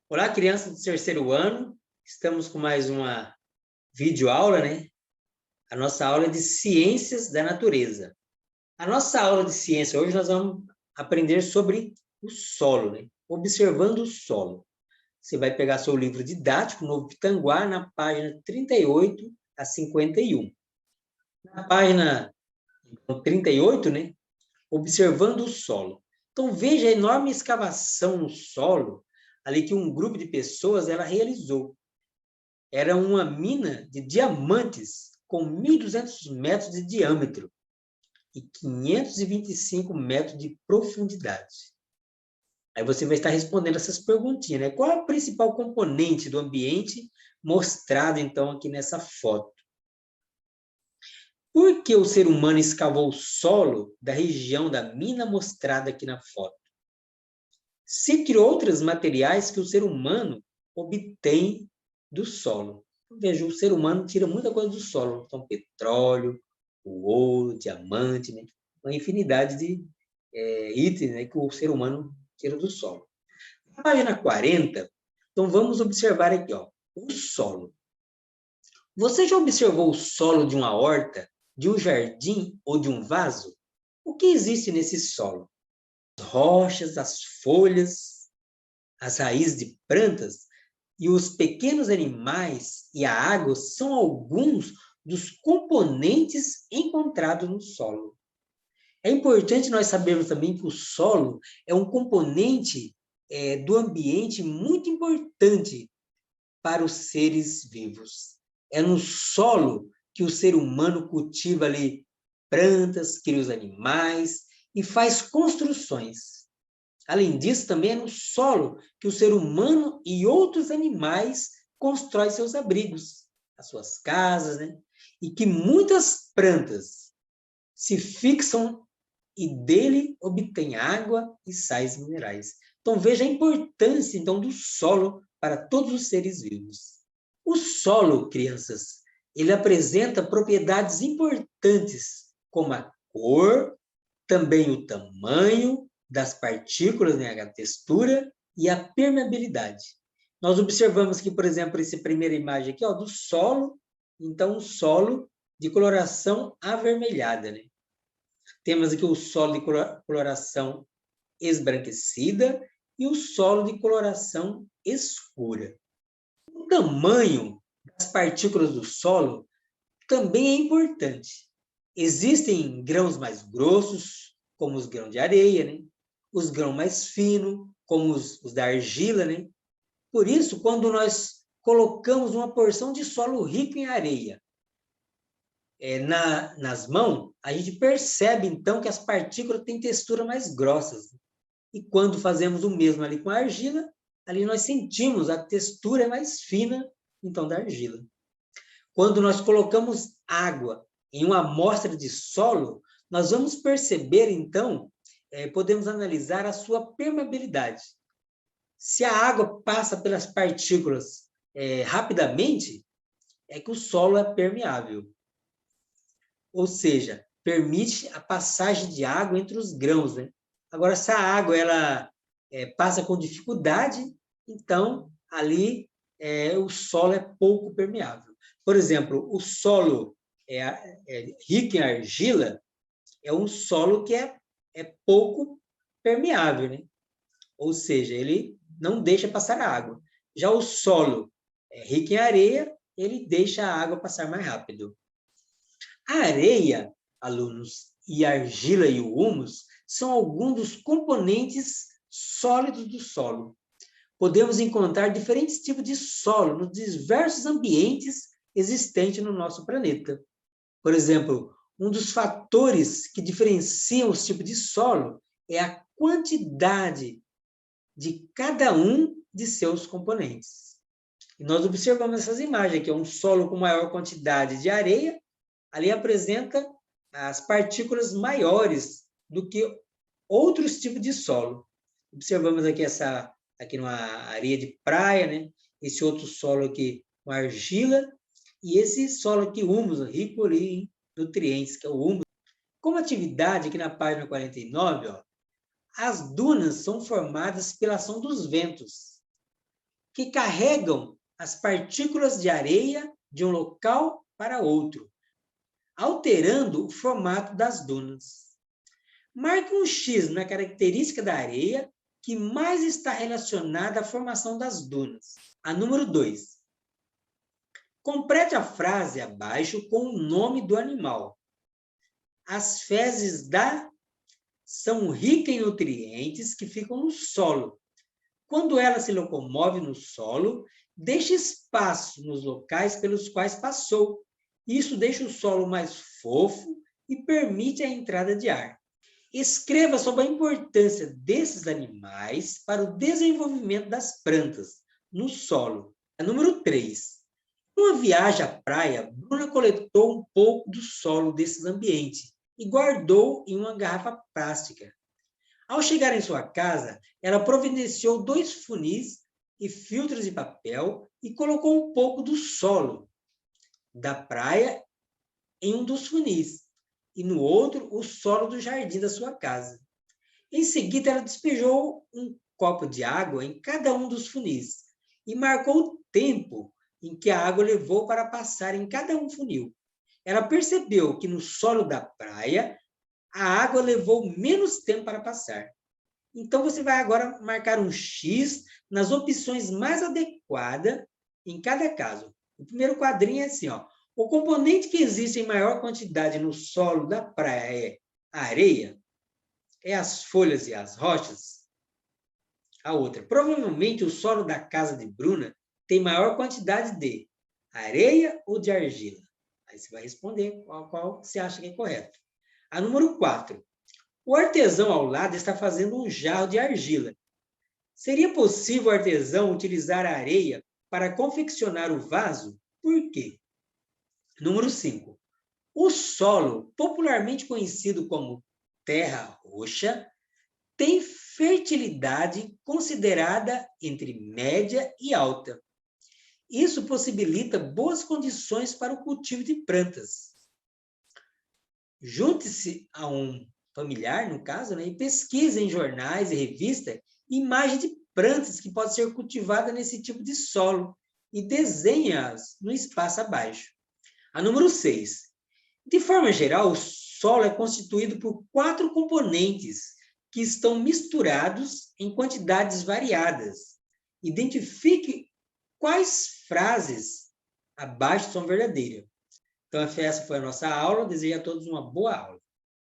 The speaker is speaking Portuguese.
Olá, crianças do terceiro ano. Estamos com mais uma videoaula, né? A nossa aula é de Ciências da Natureza. A nossa aula de ciência hoje nós vamos aprender sobre o solo, né? Observando o solo. Você vai pegar seu livro didático, Novo Pitanguá, na página 38 a 51. Na página 38, né? Observando o solo. Então, veja a enorme escavação no solo ali que um grupo de pessoas ela realizou. Era uma mina de diamantes com 1.200 metros de diâmetro e 525 metros de profundidade. Aí você vai estar respondendo essas perguntinhas, né? Qual é a principal componente do ambiente mostrado, então, aqui nessa foto? Por que o ser humano escavou o solo da região da mina mostrada aqui na foto? Cite outros materiais que o ser humano obtém do solo. Veja, o ser humano tira muita coisa do solo. Então, petróleo, o ouro, diamante, né? Uma infinidade de itens, né, que o ser humano tira do solo. Na página 40, então vamos observar aqui, ó, o solo. Você já observou o solo de uma horta, de um jardim ou de um vaso? O que existe nesse solo? As rochas, as folhas, as raízes de plantas e os pequenos animais e a água são alguns dos componentes encontrados no solo. É importante nós sabermos também que o solo é um componente do ambiente muito importante para os seres vivos. É no solo que o ser humano cultiva ali plantas, cria os animais e faz construções. Além disso, também é no solo que o ser humano e outros animais constroem seus abrigos, as suas casas, né? E que muitas plantas se fixam e dele obtêm água e sais minerais. Então, veja a importância, então, do solo para todos os seres vivos. O solo, crianças, ele apresenta propriedades importantes, como a cor, também o tamanho das partículas, né, a textura e a permeabilidade. Nós observamos que, por exemplo, essa primeira imagem aqui, ó, do solo, então, o solo de coloração avermelhada, né? Temos aqui o solo de coloração esbranquecida e o solo de coloração escura. O tamanho das partículas do solo também é importante. Existem grãos mais grossos, como os grãos de areia, né? Os grãos mais finos, como os da argila, né? Por isso, quando nós colocamos uma porção de solo rico em areia nas mãos, a gente percebe, então, que as partículas têm textura mais grossas. E quando fazemos o mesmo ali com a argila, ali nós sentimos a textura mais fina, então, da argila. Quando nós colocamos água em uma amostra de solo, nós vamos perceber, então, podemos analisar a sua permeabilidade. Se a água passa pelas partículas rapidamente, é que o solo é permeável. Ou seja, permite a passagem de água entre os grãos, né? Agora, se a água ela passa com dificuldade, então ali o solo é pouco permeável. Por exemplo, o solo rico em argila é um solo que é pouco permeável, né? Ou seja, ele não deixa passar a água. Já o solo rico em areia, ele deixa a água passar mais rápido. A areia, alunos, e a argila e o humus são alguns dos componentes sólidos do solo. Podemos encontrar diferentes tipos de solo nos diversos ambientes existentes no nosso planeta. Por exemplo, um dos fatores que diferenciam os tipos de solo é a quantidade de cada um de seus componentes. E nós observamos essas imagens aqui, é um solo com maior quantidade de areia, ali apresenta as partículas maiores do que outros tipos de solo. Observamos aqui numa areia de praia, né? Esse outro solo aqui, uma argila, e esse solo aqui, humus, rico em nutrientes, que é o humus. Como atividade, aqui na página 49, ó, as dunas são formadas pela ação dos ventos. que carregam as partículas de areia de um local para outro, alterando o formato das dunas. Marque um X na característica da areia que mais está relacionada à formação das dunas. A número 2. Complete a frase abaixo com o nome do animal. As fezes são ricas em nutrientes que ficam no solo. Quando ela se locomove no solo, deixa espaço nos locais pelos quais passou. Isso deixa o solo mais fofo e permite a entrada de ar. Escreva sobre a importância desses animais para o desenvolvimento das plantas no solo. A número 3. Numa viagem à praia, Bruna coletou um pouco do solo desses ambientes e guardou em uma garrafa plástica. Ao chegar em sua casa, ela providenciou 2 funis e filtros de papel e colocou um pouco do solo da praia em um dos funis e no outro o solo do jardim da sua casa. Em seguida, ela despejou um copo de água em cada um dos funis e marcou o tempo em que a água levou para passar em cada um funil. Ela percebeu que no solo da praia, a água levou menos tempo para passar. Então, você vai agora marcar um X nas opções mais adequadas em cada caso. O primeiro quadrinho é assim, ó. O componente que existe em maior quantidade no solo da praia é a areia, é as folhas e as rochas. A outra, provavelmente o solo da casa de Bruna tem maior quantidade de areia ou de argila. Aí você vai responder qual você acha que é correto. A número 4. O artesão ao lado está fazendo um jarro de argila. Seria possível o artesão utilizar a areia para confeccionar o vaso? Por quê? Número 5. O solo, popularmente conhecido como terra roxa, tem fertilidade considerada entre média e alta. Isso possibilita boas condições para o cultivo de plantas. Junte-se a um familiar, no caso, e pesquise em jornais e revistas imagens de plantas que podem ser cultivadas nesse tipo de solo e desenhe-as no espaço abaixo. A número 6. De forma geral, o solo é constituído por 4 componentes que estão misturados em quantidades variadas. Identifique quais frases abaixo são verdadeiras. Então, essa foi a nossa aula. Desejo a todos uma boa aula.